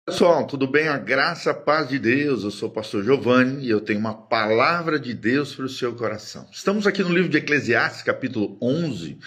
Pessoal, tudo bem? A graça, a paz de Deus. Eu sou o pastor Giovanni e eu tenho uma palavra de Deus para o seu coração. Estamos aqui no livro de Eclesiastes, capítulo 11.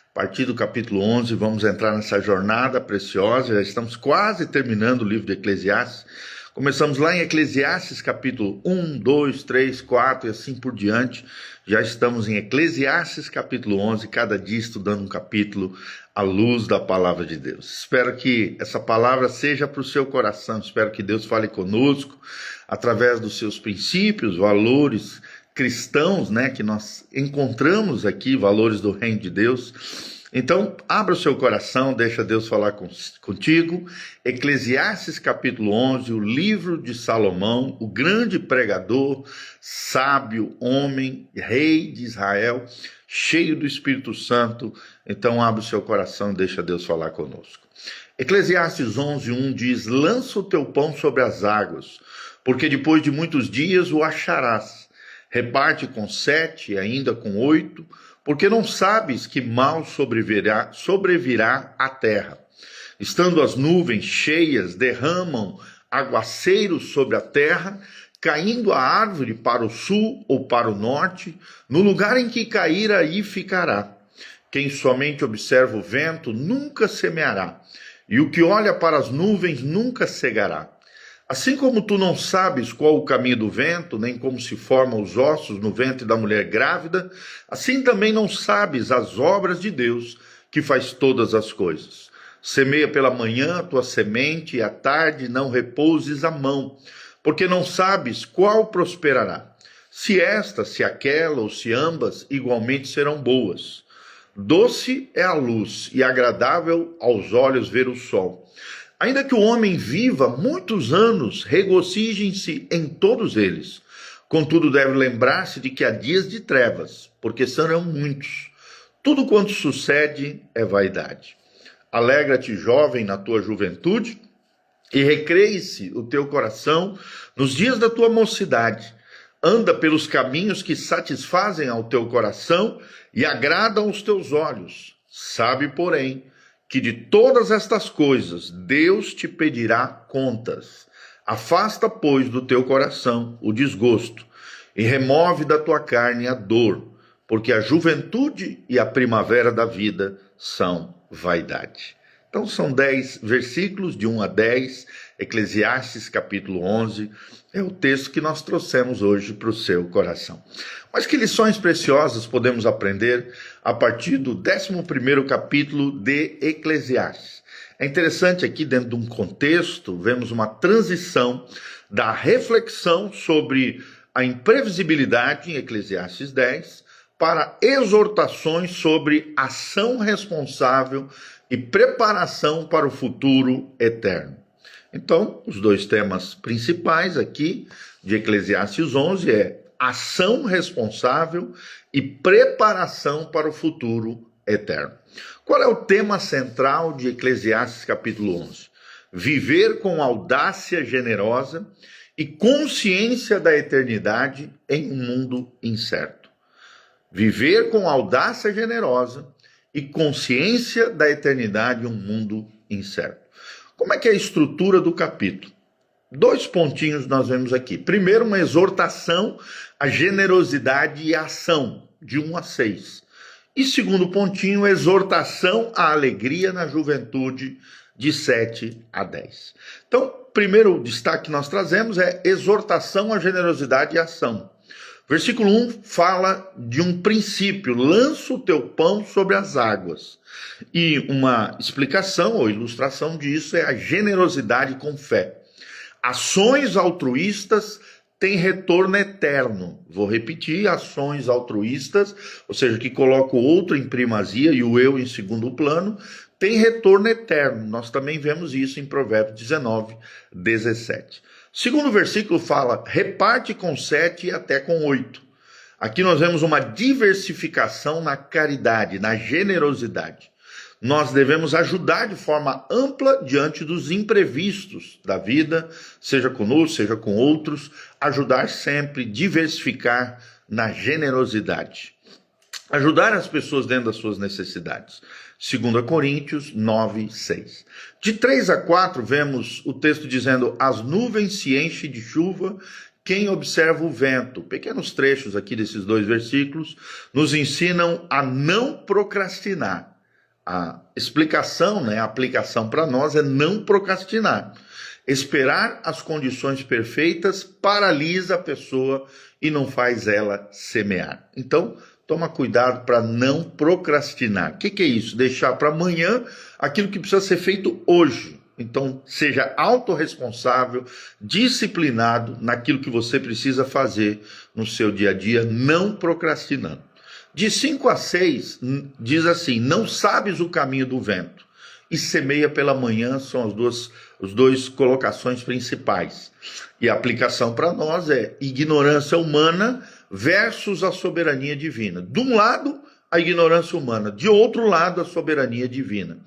A partir do capítulo 11, vamos entrar nessa jornada preciosa. Já estamos quase terminando o livro de Eclesiastes. Começamos lá em Eclesiastes, capítulo 1, 2, 3, 4 e assim por diante. Já estamos em Eclesiastes, capítulo 11, cada dia estudando um capítulo à luz da palavra de Deus. Espero que essa palavra seja para o seu coração. Espero que Deus fale conosco através dos seus princípios, valores cristãos, que nós encontramos aqui, valores do reino de Deus. Então, abra o seu coração, deixa Deus falar contigo. Eclesiastes capítulo 11, o livro de Salomão, o grande pregador, sábio, homem, rei de Israel, cheio do Espírito Santo. Então, abra o seu coração e deixa Deus falar conosco. Eclesiastes 11, 1 diz: lança o teu pão sobre as águas, porque depois de muitos dias o acharás. Reparte com 7 e ainda com 8, porque não sabes que mal sobrevirá à terra. Estando as nuvens cheias, derramam aguaceiros sobre a terra, caindo a árvore para o sul ou para o norte, no lugar em que cair aí ficará. Quem somente observa o vento nunca semeará, e o que olha para as nuvens nunca cegará. Assim como tu não sabes qual o caminho do vento, nem como se formam os ossos no ventre da mulher grávida, assim também não sabes as obras de Deus, que faz todas as coisas. Semeia pela manhã a tua semente, e à tarde não repouses a mão, porque não sabes qual prosperará. Se esta, se aquela, ou se ambas, igualmente serão boas. Doce é a luz, e agradável aos olhos ver o sol. Ainda que o homem viva muitos anos, regocijem-se em todos eles. Contudo, deve lembrar-se de que há dias de trevas, porque serão muitos. Tudo quanto sucede é vaidade. Alegra-te, jovem, na tua juventude, e recreie-se o teu coração nos dias da tua mocidade. Anda pelos caminhos que satisfazem ao teu coração e agradam aos teus olhos. Sabe, porém, que de todas estas coisas Deus te pedirá contas. Afasta, pois, do teu coração o desgosto, e remove da tua carne a dor, porque a juventude e a primavera da vida são vaidade. Então são 10 versículos, de 1 a 10, Eclesiastes capítulo 11, é o texto que nós trouxemos hoje para o seu coração. Mas que lições preciosas podemos aprender a partir do 11º capítulo de Eclesiastes? É interessante aqui, dentro de um contexto, vemos uma transição da reflexão sobre a imprevisibilidade em Eclesiastes 10 para exortações sobre ação responsável e preparação para o futuro eterno. Então, os dois temas principais aqui de Eclesiastes 11 é ação responsável e preparação para o futuro eterno. Qual é o tema central de Eclesiastes capítulo 11? Viver com audácia generosa e consciência da eternidade em um mundo incerto. Viver com audácia generosa e consciência da eternidade em um mundo incerto. Como é que é a estrutura do capítulo? 2 pontinhos nós vemos aqui. Primeiro, uma exortação à generosidade e à ação, de 1 a 6. E segundo pontinho, exortação à alegria na juventude, de 7 a 10. Então, primeiro destaque que nós trazemos é exortação à generosidade e à ação. Versículo 1 fala de um princípio: lança o teu pão sobre as águas. E uma explicação ou ilustração disso é a generosidade com fé. Ações altruístas têm retorno eterno. Vou repetir: ações altruístas, ou seja, que colocam o outro em primazia e o eu em segundo plano, tem retorno eterno. Nós também vemos isso em Provérbios 19, 17. Segundo versículo fala: reparte com 7 e até com 8. Aqui nós vemos uma diversificação na caridade, na generosidade. Nós devemos ajudar de forma ampla diante dos imprevistos da vida, seja conosco, seja com outros, ajudar sempre, diversificar na generosidade. Ajudar as pessoas dentro das suas necessidades. 2 Coríntios 9, 6. De 3 a 4, vemos o texto dizendo: as nuvens se enchem de chuva, quem observa o vento. Pequenos trechos aqui desses 2 versículos nos ensinam a não procrastinar. A explicação, a aplicação para nós é não procrastinar. Esperar as condições perfeitas paralisa a pessoa e não faz ela semear. Então, toma cuidado para não procrastinar. O que é isso? Deixar para amanhã aquilo que precisa ser feito hoje. Então, seja autorresponsável, disciplinado naquilo que você precisa fazer no seu dia a dia, não procrastinando. De 5 a 6, diz assim: não sabes o caminho do vento, e semeia pela manhã, são as duas colocações principais. E a aplicação para nós é ignorância humana versus a soberania divina. De um lado, a ignorância humana, de outro lado, a soberania divina.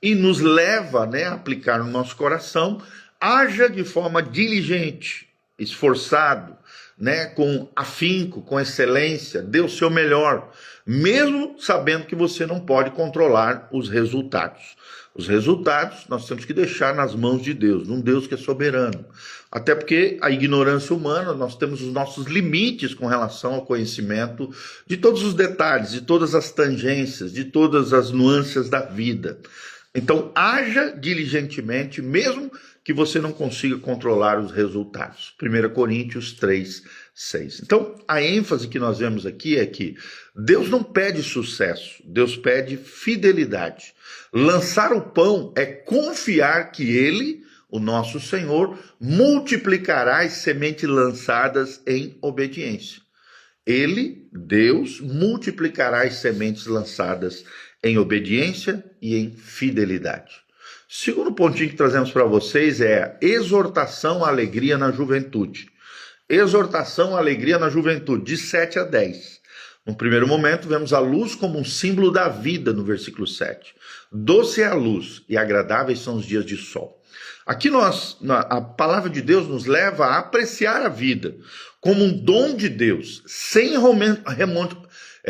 E nos leva a aplicar no nosso coração: haja de forma diligente, esforçado, com afinco, com excelência, dê o seu melhor, mesmo sabendo que você não pode controlar os resultados. Os resultados nós temos que deixar nas mãos de Deus, um Deus que é soberano. Até porque a ignorância humana, nós temos os nossos limites com relação ao conhecimento de todos os detalhes, de todas as tangências, de todas as nuances da vida. Então, haja diligentemente, mesmo que você não consiga controlar os resultados. 1 Coríntios 3, 6. Então, a ênfase que nós vemos aqui é que Deus não pede sucesso, Deus pede fidelidade. Lançar o pão é confiar que Ele, o nosso Senhor, multiplicará as sementes lançadas em obediência. Ele, Deus, multiplicará as sementes lançadas em obediência e em fidelidade. Segundo pontinho que trazemos para vocês é a exortação à alegria na juventude. Exortação à alegria na juventude, de 7 a 10. No primeiro momento, vemos a luz como um símbolo da vida, no versículo 7. Doce é a luz e agradáveis são os dias de sol. Aqui a palavra de Deus nos leva a apreciar a vida como um dom de Deus, sem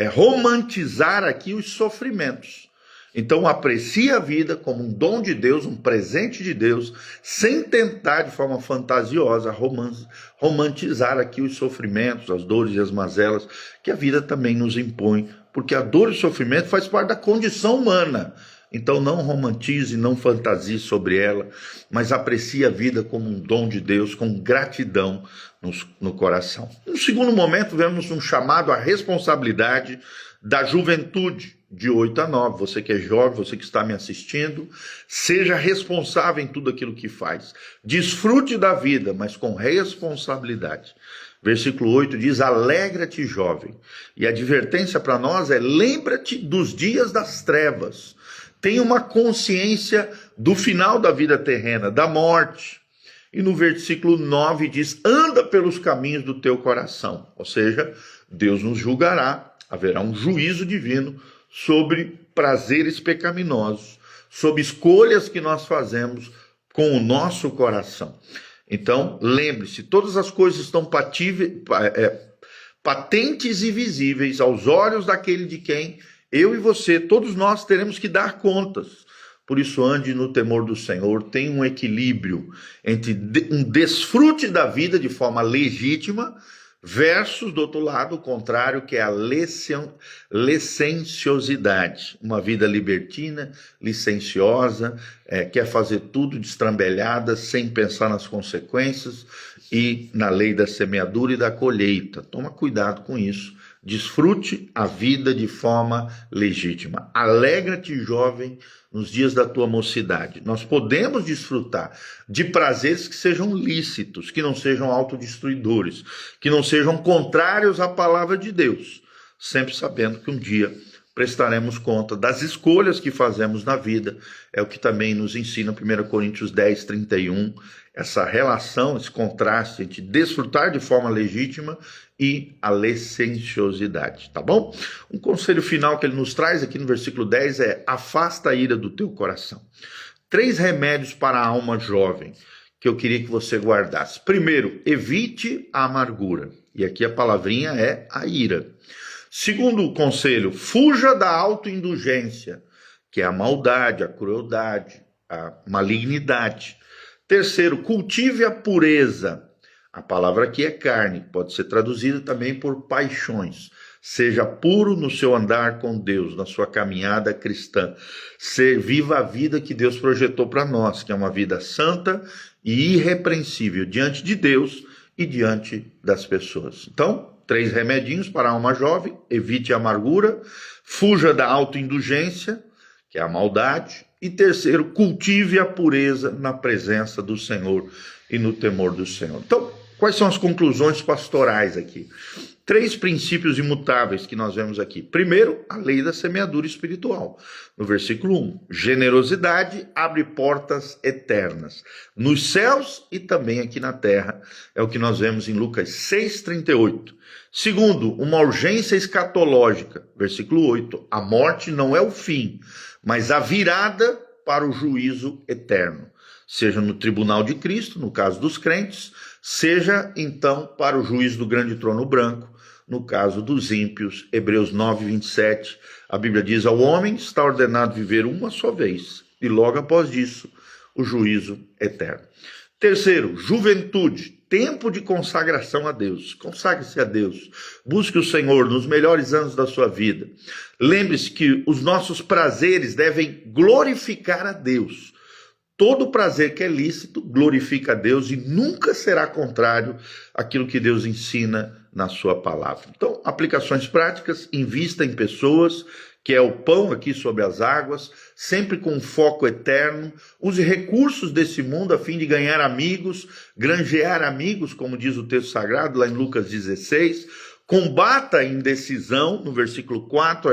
romantizar aqui os sofrimentos. Então, aprecie a vida como um dom de Deus, um presente de Deus, sem tentar de forma fantasiosa romantizar aqui os sofrimentos, as dores e as mazelas que a vida também nos impõe, porque a dor e o sofrimento faz parte da condição humana. Então, não romantize, não fantasie sobre ela, mas aprecie a vida como um dom de Deus, com gratidão no coração. No segundo momento, vemos um chamado à responsabilidade da juventude, de 8 a 9. Você que é jovem, você que está me assistindo, seja responsável em tudo aquilo que faz. Desfrute da vida, mas com responsabilidade. Versículo 8 diz: alegra-te, jovem. E a advertência para nós é: lembra-te dos dias das trevas. Tenha uma consciência do final da vida terrena, da morte. E no versículo 9 diz: anda pelos caminhos do teu coração. Ou seja, Deus nos julgará, haverá um juízo divino sobre prazeres pecaminosos, sobre escolhas que nós fazemos com o nosso coração. Então, lembre-se, todas as coisas estão patentes e visíveis aos olhos daquele de quem eu e você, todos nós teremos que dar contas. Por isso, ande no temor do Senhor, tenha um equilíbrio entre um desfrute da vida de forma legítima, versus, do outro lado, o contrário, que é a licenciosidade. Uma vida libertina, licenciosa, quer fazer tudo destrambelhada, sem pensar nas consequências e na lei da semeadura e da colheita. Toma cuidado com isso. Desfrute a vida de forma legítima. Alegra-te, jovem, nos dias da tua mocidade. Nós podemos desfrutar de prazeres que sejam lícitos, que não sejam autodestruidores, que não sejam contrários à palavra de Deus, sempre sabendo que um dia prestaremos conta das escolhas que fazemos na vida. É o que também nos ensina 1 Coríntios 10, 31, essa relação, esse contraste entre desfrutar de forma legítima e a licenciosidade, tá bom? Um conselho final que ele nos traz aqui no versículo 10 é: afasta a ira do teu coração. 3 remédios para a alma jovem que eu queria que você guardasse. Primeiro, evite a amargura. E aqui a palavrinha é a ira. Segundo conselho, fuja da autoindulgência, que é a maldade, a crueldade, a malignidade. Terceiro, cultive a pureza. A palavra aqui é carne, pode ser traduzida também por paixões. Seja puro no seu andar com Deus, na sua caminhada cristã. Viva a vida que Deus projetou para nós, que é uma vida santa e irrepreensível diante de Deus e diante das pessoas. Então, 3 remedinhos para a alma jovem: evite a amargura, fuja da autoindulgência, que é a maldade, e terceiro, cultive a pureza na presença do Senhor e no temor do Senhor. Então, quais são as conclusões pastorais aqui? 3 princípios imutáveis que nós vemos aqui. Primeiro, a lei da semeadura espiritual. No versículo 1, generosidade abre portas eternas, nos céus e também aqui na terra. É o que nós vemos em Lucas 6,38. Segundo, uma urgência escatológica. Versículo 8, a morte não é o fim, mas a virada para o juízo eterno. Seja no tribunal de Cristo, no caso dos crentes, seja então para o juízo do grande trono branco, no caso dos ímpios. Hebreus 9:27, a Bíblia diz: ao homem está ordenado viver uma só vez, e logo após isso, o juízo eterno. Terceiro, juventude, tempo de consagração a Deus. Consagre-se a Deus, busque o Senhor nos melhores anos da sua vida. Lembre-se que os nossos prazeres devem glorificar a Deus. Todo prazer que é lícito glorifica a Deus e nunca será contrário àquilo que Deus ensina na sua palavra. Então, aplicações práticas: invista em pessoas, que é o pão aqui sobre as águas, sempre com foco eterno. Use recursos desse mundo a fim de ganhar amigos, granjear amigos, como diz o texto sagrado lá em Lucas 16. Combata a indecisão, no versículo 4,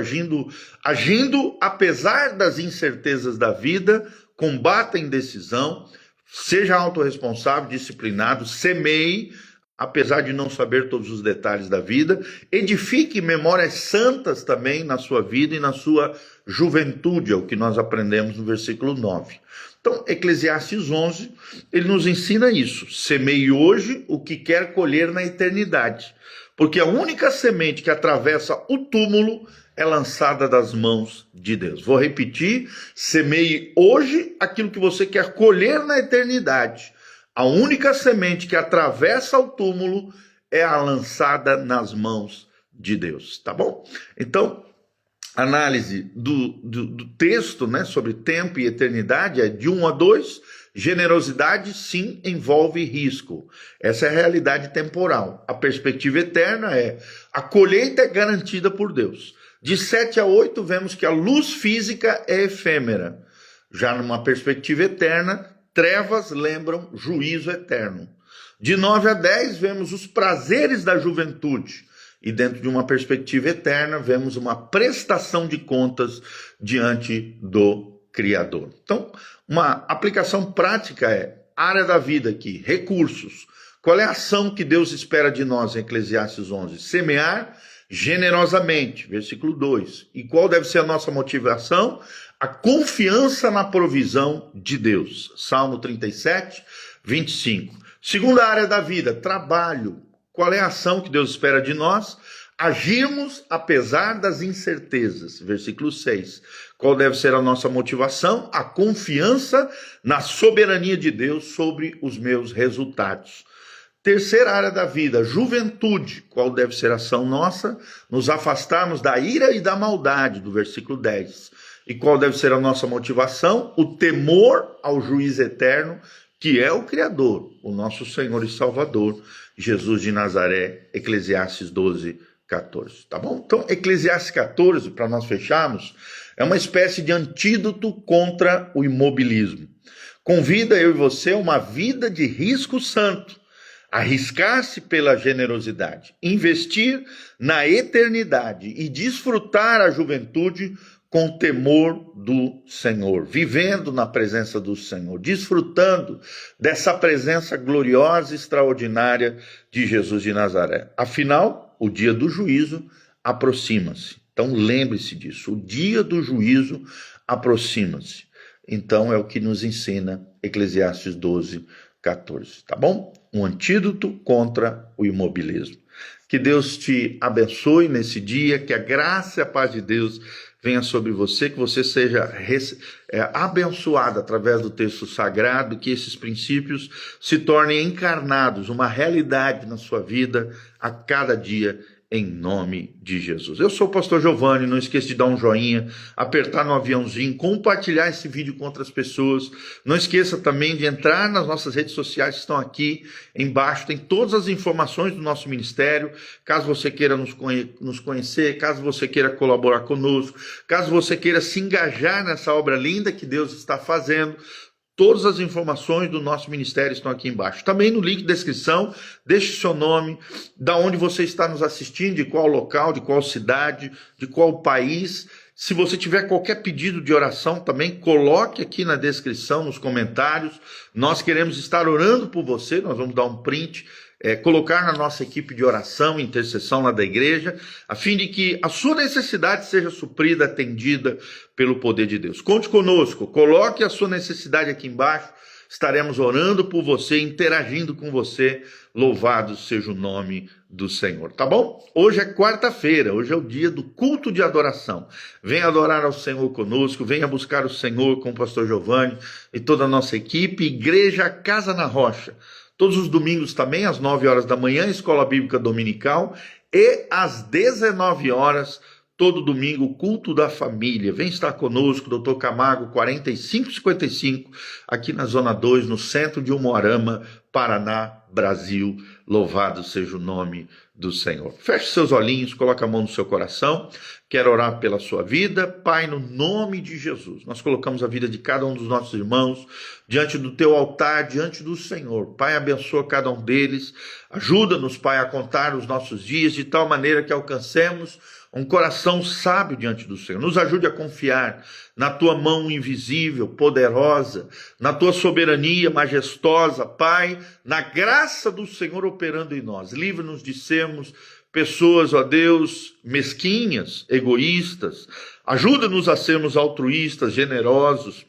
agindo apesar das incertezas da vida. Combata a indecisão, seja autorresponsável, disciplinado, semeie, apesar de não saber todos os detalhes da vida. Edifique memórias santas também na sua vida e na sua juventude, é o que nós aprendemos no versículo 9. Então, Eclesiastes 11, ele nos ensina isso: semeie hoje o que quer colher na eternidade, porque a única semente que atravessa o túmulo é lançada das mãos de Deus. Vou repetir: semeie hoje aquilo que você quer colher na eternidade. A única semente que atravessa o túmulo é a lançada nas mãos de Deus, tá bom? Então, análise do texto, né, sobre tempo e eternidade é de 1 a 2. Generosidade, sim, envolve risco. Essa é a realidade temporal. A perspectiva eterna é: a colheita é garantida por Deus. De 7 a 8, vemos que a luz física é efêmera. Já numa perspectiva eterna, trevas lembram juízo eterno. De 9 a 10, vemos os prazeres da juventude. E dentro de uma perspectiva eterna, vemos uma prestação de contas diante do Criador. Então, uma aplicação prática é: área da vida aqui, recursos. Qual é a ação que Deus espera de nós em Eclesiastes 11? Semear generosamente, versículo 2. E qual deve ser a nossa motivação? A confiança na provisão de Deus. Salmo 37, 25. Segunda área da vida, trabalho. Qual é a ação que Deus espera de nós? Agirmos apesar das incertezas. Versículo 6. Qual deve ser a nossa motivação? A confiança na soberania de Deus sobre os meus resultados. Terceira área da vida, juventude. Qual deve ser a ação nossa? Nos afastarmos da ira e da maldade, do versículo 10. E qual deve ser a nossa motivação? O temor ao juiz eterno, que é o Criador, o nosso Senhor e Salvador, Jesus de Nazaré. Eclesiastes 12, 14. Tá bom? Então, Eclesiastes 14, para nós fecharmos, é uma espécie de antídoto contra o imobilismo. Convida eu e você a uma vida de risco santo. Arriscar-se pela generosidade, investir na eternidade e desfrutar a juventude com temor do Senhor, vivendo na presença do Senhor, desfrutando dessa presença gloriosa e extraordinária de Jesus de Nazaré. Afinal, o dia do juízo aproxima-se. Então lembre-se disso, o dia do juízo aproxima-se. Então é o que nos ensina Eclesiastes 12, 14, tá bom? Um antídoto contra o imobilismo. Que Deus te abençoe nesse dia, que a graça e a paz de Deus venha sobre você, que você seja abençoado através do texto sagrado, que esses princípios se tornem encarnados, uma realidade na sua vida a cada dia, em nome de Jesus. Eu sou o pastor Giovanni, não esqueça de dar um joinha, apertar no aviãozinho, compartilhar esse vídeo com outras pessoas. Não esqueça também de entrar nas nossas redes sociais que estão aqui embaixo, tem todas as informações do nosso ministério, caso você queira nos conhecer, caso você queira colaborar conosco, caso você queira se engajar nessa obra linda que Deus está fazendo. Todas as informações do nosso ministério estão aqui embaixo. Também no link de descrição, deixe seu nome, da onde você está nos assistindo, de qual local, de qual cidade, de qual país. Se você tiver qualquer pedido de oração também, coloque aqui na descrição, nos comentários. Nós queremos estar orando por você, nós vamos dar um print, colocar na nossa equipe de oração, intercessão lá da igreja, a fim de que a sua necessidade seja suprida, atendida pelo poder de Deus. Conte conosco, coloque a sua necessidade aqui embaixo, estaremos orando por você, interagindo com você, louvado seja o nome do Senhor, tá bom? Hoje é quarta-feira, hoje é o dia do culto de adoração. Venha adorar ao Senhor conosco, venha buscar o Senhor com o pastor Giovanni e toda a nossa equipe, Igreja Casa na Rocha. Todos os domingos também, às 9 horas da manhã, Escola Bíblica Dominical, e às 19 horas, todo domingo, o culto da família. Vem estar conosco, Dr. Camargo, 4555, aqui na Zona 2, no centro de Umuarama, Paraná, Brasil. Louvado seja o nome do Senhor. Feche seus olhinhos, coloque a mão no seu coração. Quero orar pela sua vida. Pai, no nome de Jesus, nós colocamos a vida de cada um dos nossos irmãos diante do teu altar, diante do Senhor. Pai, abençoa cada um deles. Ajuda-nos, Pai, a contar os nossos dias de tal maneira que alcancemos um coração sábio diante do Senhor. Nos ajude a confiar na tua mão invisível, poderosa, na tua soberania majestosa, Pai, na graça do Senhor operando em nós. Livra-nos de sermos pessoas, ó Deus, mesquinhas, egoístas. Ajuda-nos a sermos altruístas, generosos,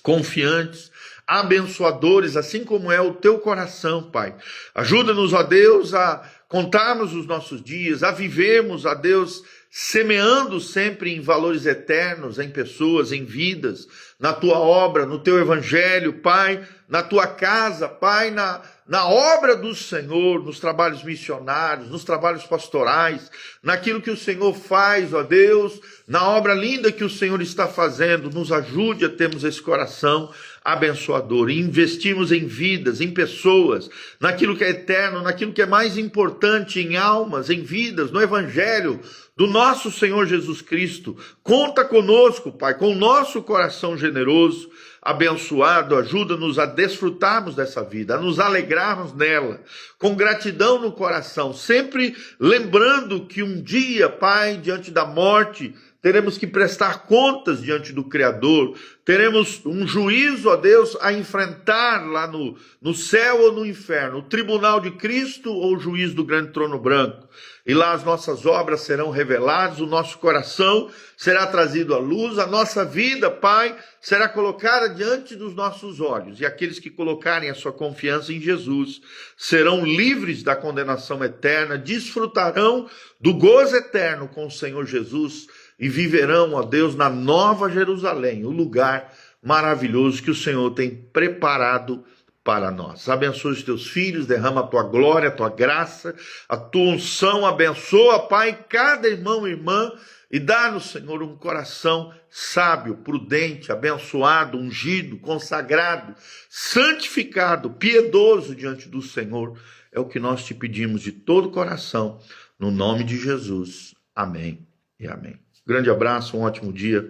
confiantes, abençoadores, assim como é o teu coração, Pai. Ajuda-nos, ó Deus, a contarmos os nossos dias, a vivermos, ó Deus, semeando sempre em valores eternos, em pessoas, em vidas, na tua obra, no teu evangelho, Pai, na tua casa, Pai, na obra do Senhor, nos trabalhos missionários, nos trabalhos pastorais, naquilo que o Senhor faz, ó Deus, na obra linda que o Senhor está fazendo. Nos ajude a termos esse coração abençoador e investirmos em vidas, em pessoas, naquilo que é eterno, naquilo que é mais importante, em almas, em vidas, no evangelho do nosso Senhor Jesus Cristo. Conta conosco, Pai, com o nosso coração generoso, abençoado. Ajuda-nos a desfrutarmos dessa vida, a nos alegrarmos nela, com gratidão no coração, sempre lembrando que um dia, Pai, diante da morte, teremos que prestar contas diante do Criador, teremos um juízo, ó Deus, a enfrentar lá no céu ou no inferno, o tribunal de Cristo ou o juiz do grande trono branco. E lá as nossas obras serão reveladas, o nosso coração será trazido à luz, a nossa vida, Pai, será colocada diante dos nossos olhos. E aqueles que colocarem a sua confiança em Jesus serão livres da condenação eterna, desfrutarão do gozo eterno com o Senhor Jesus e viverão, ó Deus, na Nova Jerusalém, o lugar maravilhoso que o Senhor tem preparado para nós. Abençoa os teus filhos, derrama a tua glória, a tua graça, a tua unção, abençoa, Pai, cada irmão e irmã, e dá-nos, Senhor, um coração sábio, prudente, abençoado, ungido, consagrado, santificado, piedoso diante do Senhor. É o que nós te pedimos de todo o coração, no nome de Jesus. Amém e amém. Grande abraço, um ótimo dia.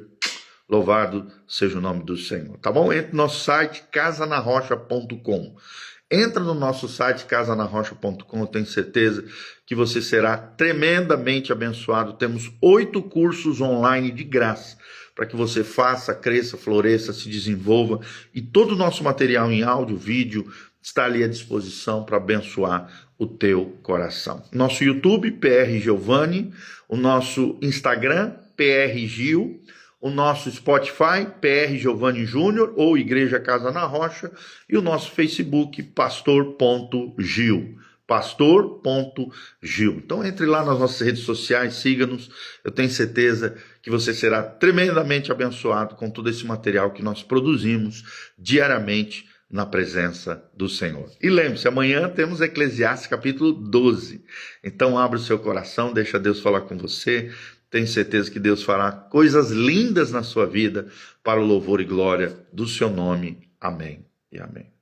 Louvado seja o nome do Senhor. Tá bom? Entre no nosso site casanarrocha.com. Entra no nosso site casanarrocha.com. Eu tenho certeza que você será tremendamente abençoado. Temos 8 cursos online de graça para que você faça, cresça, floresça, se desenvolva. E todo o nosso material em áudio, vídeo, está ali à disposição para abençoar o teu coração. Nosso YouTube, PR Giovanni. O nosso Instagram, PR Gil. O nosso Spotify, PR Giovanni Júnior ou Igreja Casa na Rocha. E o nosso Facebook, pastor.gil. pastor.gil. Então entre lá nas nossas redes sociais, siga-nos. Eu tenho certeza que você será tremendamente abençoado com todo esse material que nós produzimos diariamente na presença do Senhor. E lembre-se, amanhã temos Eclesiastes capítulo 12. Então abra o seu coração, deixa Deus falar com você. Tenho certeza que Deus fará coisas lindas na sua vida para o louvor e glória do seu nome. Amém e amém.